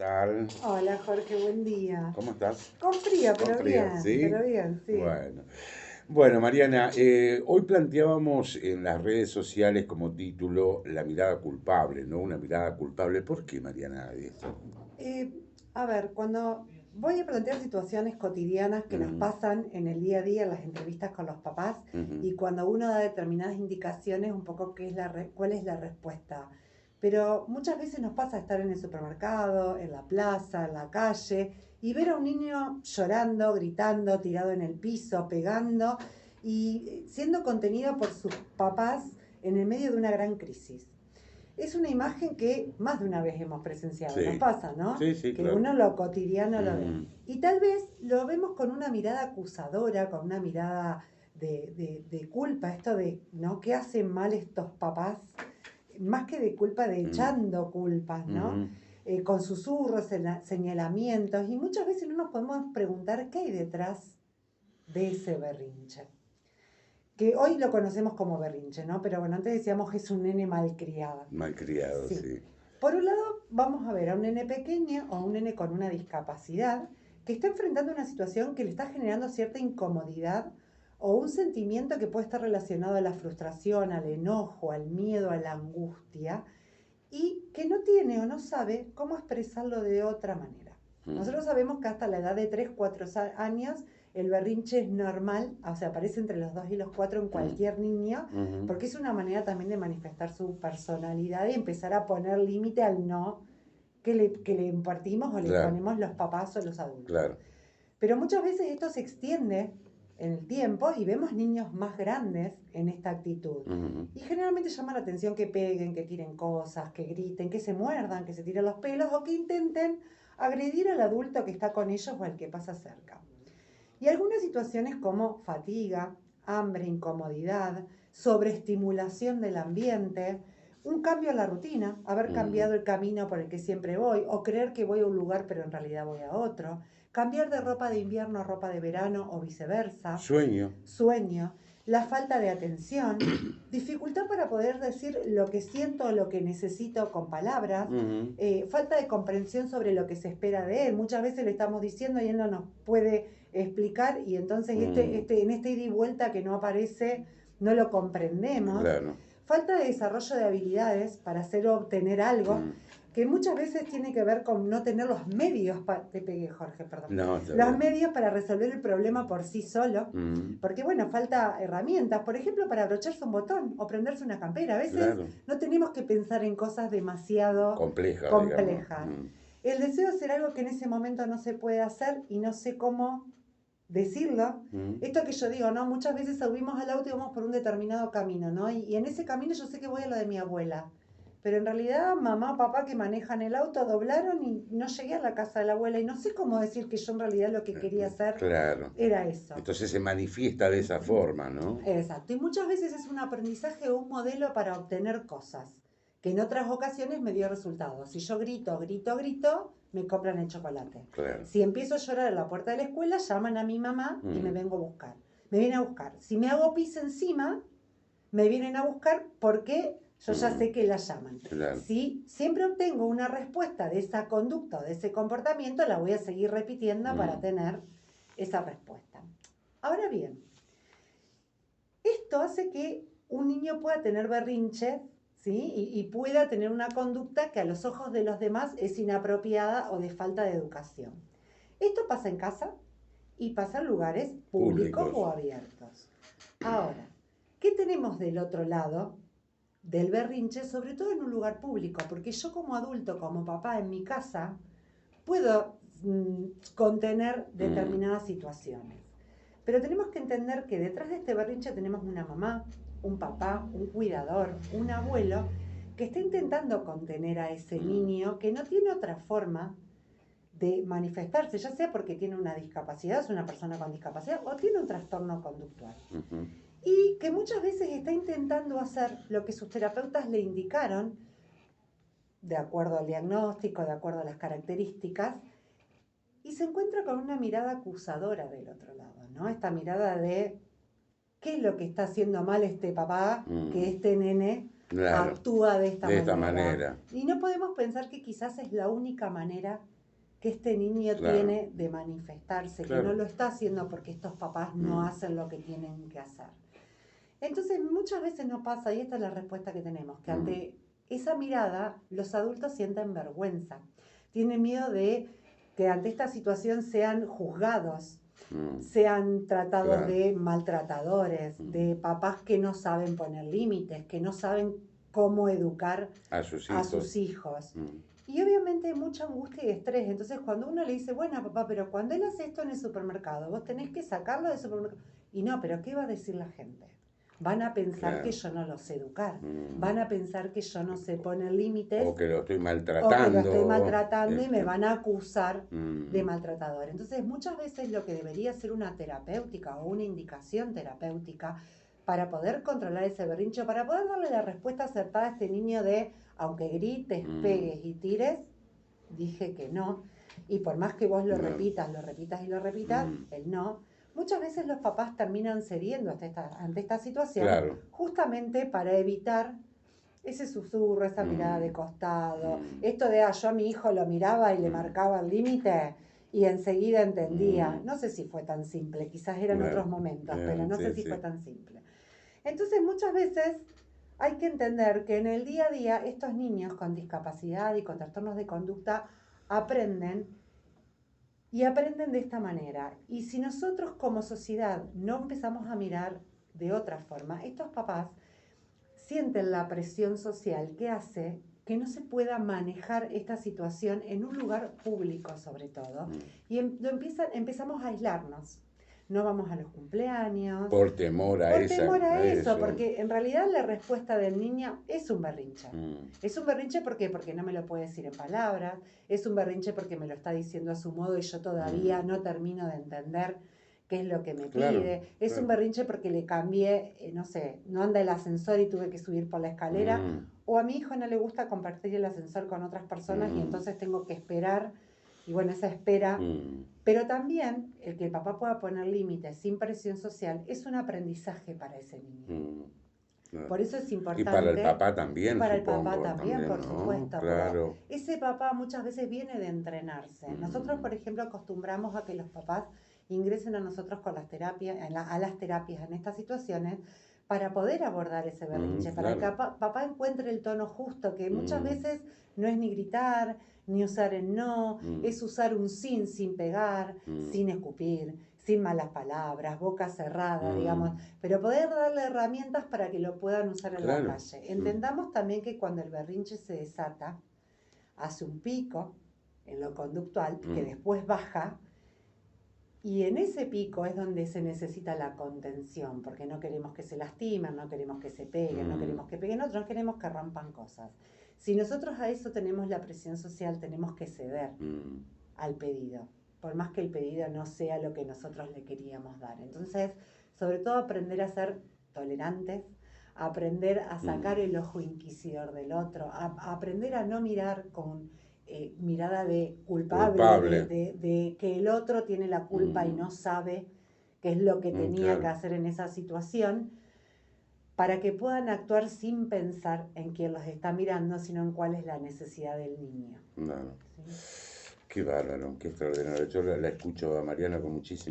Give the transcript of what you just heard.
tal? Hola Jorge, buen día. ¿Cómo estás? Con frío, Con frío, ¿sí? pero bien, sí. Bueno. Bueno, Mariana, hoy planteábamos en las redes sociales como título la mirada culpable, ¿no? Una mirada culpable. ¿Por qué, Mariana, esto? Eh, a ver, cuando voy a plantear situaciones cotidianas que nos Ujú, pasan en el día a día, en las entrevistas con los papás, ujú, y cuando uno da determinadas indicaciones, un poco cuál es la respuesta. Pero muchas veces nos pasa estar en el supermercado, en la plaza, en la calle, y ver a un niño llorando, gritando, tirado en el piso, pegando, y siendo contenido por sus papás en el medio de una gran crisis. Es una imagen que más de una vez hemos presenciado, nos sí, pasa, ¿no? sí, sí, Que claro. uno lo cotidiano lo ve. Mm, Y tal vez lo vemos con una mirada acusadora, con una mirada de culpa, esto de, ¿no? ¿Qué hacen mal estos papás? Más que de culpa, de mm, echando culpas, ¿no? ujú. Con susurros, señalamientos, y muchas veces no nos podemos preguntar qué hay detrás de ese berrinche. Que hoy lo conocemos como berrinche, ¿no? Pero bueno, antes decíamos que es un nene malcriado. Malcriado, Sí. sí. Por un lado, vamos a ver a un nene pequeño o a un nene con una discapacidad que está enfrentando una situación que le está generando cierta incomodidad o un sentimiento que puede estar relacionado a la frustración, al enojo, al miedo, a la angustia y que no tiene o no sabe cómo expresarlo de otra manera. Mm, Nosotros sabemos que hasta la edad de 3 4 años el berrinche es normal, o sea, aparece entre los 2 y los 4 en mm, cualquier niño, ujú. porque es una manera también de manifestar su personalidad y empezar a poner límite al no que le impartimos o le Claro, ponemos los papás o los adultos. claro. Pero muchas veces esto se extiende en el tiempo y vemos niños más grandes en esta actitud. Ujú, Y generalmente llama la atención que peguen, que tiren cosas, que griten, que se muerdan, que se tiren los pelos o que intenten agredir al adulto que está con ellos o al que pasa cerca. Y algunas situaciones como fatiga, hambre, incomodidad, sobreestimulación del ambiente, un cambio en la rutina, haber ujú. cambiado el camino por el que siempre voy, o creer que voy a un lugar pero en realidad voy a otro, cambiar de ropa de invierno a ropa de verano o viceversa, Sueño. sueño, la falta de atención, dificultad para poder decir lo que siento o lo que necesito con palabras, Ujú, falta de comprensión sobre lo que se espera de él. Muchas veces le estamos diciendo y él no nos puede explicar y entonces mm, en este ida y vuelta que no aparece no lo comprendemos. claro. Falta de desarrollo de habilidades para hacer o obtener algo Mm. que muchas veces tiene que ver con no tener los medios, te pegué Jorge, perdón, No, está los bien. medios para resolver el problema por sí solo, Mm, porque bueno, falta herramientas, por ejemplo, para abrocharse un botón o prenderse una campera. A veces claro. no tenemos que pensar en cosas demasiado Compleja, digamos. complejas. Mm, El deseo de hacer algo que en ese momento no se puede hacer y no sé cómo decirlo. mm, Esto que yo digo, ¿no? Muchas veces subimos al auto y vamos por un determinado camino, ¿no? Y en ese camino yo sé que voy a lo de mi abuela. Pero en realidad mamá, papá que manejan el auto doblaron y no llegué a la casa de la abuela y no sé cómo decir que yo en realidad lo que quería hacer claro. era eso. Entonces se manifiesta de esa forma, ¿no? Exacto. Y muchas veces es un aprendizaje o un modelo para obtener cosas, que en otras ocasiones me dio resultados. Si yo grito, grito, grito, me compran el chocolate. Claro. Si empiezo a llorar en la puerta de la escuela, llaman a mi mamá y me Mm, vengo a buscar. Me vienen a buscar. Si me hago pis encima, me vienen a buscar porque yo ya mm, sé que la llaman. claro. Si siempre obtengo una respuesta de esa conducta o de ese comportamiento, la voy a seguir repitiendo para Mm, tener esa respuesta. Ahora bien, esto hace que un niño pueda tener berrinches, ¿sí? Y pueda tener una conducta que a los ojos de los demás es inapropiada o de falta de educación. Esto pasa en casa y pasa en lugares públicos públicos. o abiertos. Ahora, ¿qué tenemos del otro lado del berrinche, sobre todo en un lugar público? Porque yo como adulto, como papá en mi casa, puedo contener Mm, determinadas situaciones. Pero tenemos que entender que detrás de este berrinche tenemos una mamá, un papá, un cuidador, un abuelo que está intentando contener a ese mm, niño que no tiene otra forma de manifestarse, ya sea porque tiene una discapacidad, es una persona con discapacidad o tiene un trastorno conductual. ujú, Y que muchas veces está intentando hacer lo que sus terapeutas le indicaron, de acuerdo al diagnóstico, de acuerdo a las características, y se encuentra con una mirada acusadora del otro lado, ¿no? Esta mirada de qué es lo que está haciendo mal este papá, que mm, este nene claro. actúa de esta De esta manera. manera. Y no podemos pensar que quizás es la única manera que este niño Claro. tiene de manifestarse, que no Claro. lo está haciendo porque estos papás no hacen lo que tienen que hacer. Entonces muchas veces nos pasa, y esta es la respuesta que tenemos, que ante esa mirada los adultos sienten vergüenza, tienen miedo de que ante esta situación sean juzgados, sean tratados Claro. de maltratadores, de papás que no saben poner límites, que no saben cómo educar A sus a hijos. sus hijos. Y obviamente hay mucha angustia y estrés. Entonces cuando uno le dice, bueno papá, pero cuando él hace esto en el supermercado, vos tenés que sacarlo del supermercado. Y no, pero ¿qué va a decir la gente? Van a pensar Claro. que yo no lo sé educar. Van a pensar que yo no sé poner límites. O que lo estoy O que maltratando. lo estoy maltratando y me van a acusar de maltratador. Entonces muchas veces lo que debería ser una terapéutica o una indicación terapéutica para poder controlar ese berrinche, para poder darle la respuesta acertada a este niño de, aunque grites, pegues y tires, dije que no. Y por más que vos lo repitas y lo repitas, el no. Muchas veces los papás terminan cediendo ante esta situación, Claro. justamente para evitar ese susurro, esa mirada de costado, esto de, yo a mi hijo lo miraba y le marcaba el límite y enseguida entendía. No sé si fue tan simple, quizás eran otros momentos, pero no sé si fue tan simple. Entonces muchas veces hay que entender que en el día a día estos niños con discapacidad y con trastornos de conducta aprenden y aprenden de esta manera. Y si nosotros como sociedad no empezamos a mirar de otra forma, estos papás sienten la presión social que hace que no se pueda manejar esta situación en un lugar público sobre todo. Y empezamos a aislarnos. No vamos a los cumpleaños. Por temor a eso, porque en realidad la respuesta del niño es un berrinche. Es un berrinche ¿por qué? Porque no me lo puede decir en palabras, es un berrinche porque me lo está diciendo a su modo y yo todavía no termino de entender qué es lo que me pide. Es un berrinche porque le cambié, no sé, no anda el ascensor y tuve que subir por la escalera. O a mi hijo no le gusta compartir el ascensor con otras personas y entonces tengo que esperar. Y bueno, esa espera. Pero también el que el papá pueda poner límites sin presión social es un aprendizaje para ese niño. Por eso es importante. Y para el papá también, y para supongo, el papá también, por ¿no? supuesto. Claro. Pero ese papá muchas veces viene de entrenarse. Nosotros, por ejemplo, acostumbramos a que los papás ingresen a nosotros con las terapias, a las terapias en estas situaciones para poder abordar ese berrinche, para que papá encuentre el tono justo, que muchas veces no es ni gritar, ni usar el no, es usar un sin pegar, sin escupir, sin malas palabras, boca cerrada, digamos, pero poder darle herramientas para que lo puedan usar en la calle. Entendamos también que cuando el berrinche se desata, hace un pico en lo conductual, que después baja, y en ese pico es donde se necesita la contención, porque no queremos que se lastimen, no queremos que se peguen, no queremos que peguen otros, no queremos que rompan cosas. Si nosotros a eso tenemos la presión social, tenemos que ceder al pedido, por más que el pedido no sea lo que nosotros le queríamos dar. Entonces, sobre todo aprender a ser tolerantes, aprender a sacar el ojo inquisidor del otro, a aprender a no mirar con mirada de culpable. De que el otro tiene la culpa y no sabe qué es lo que tenía que hacer en esa situación, para que puedan actuar sin pensar en quién los está mirando, sino en cuál es la necesidad del niño. ¿Sí? Qué bárbaro, qué extraordinario. Yo la escucho a Mariana con muchísimo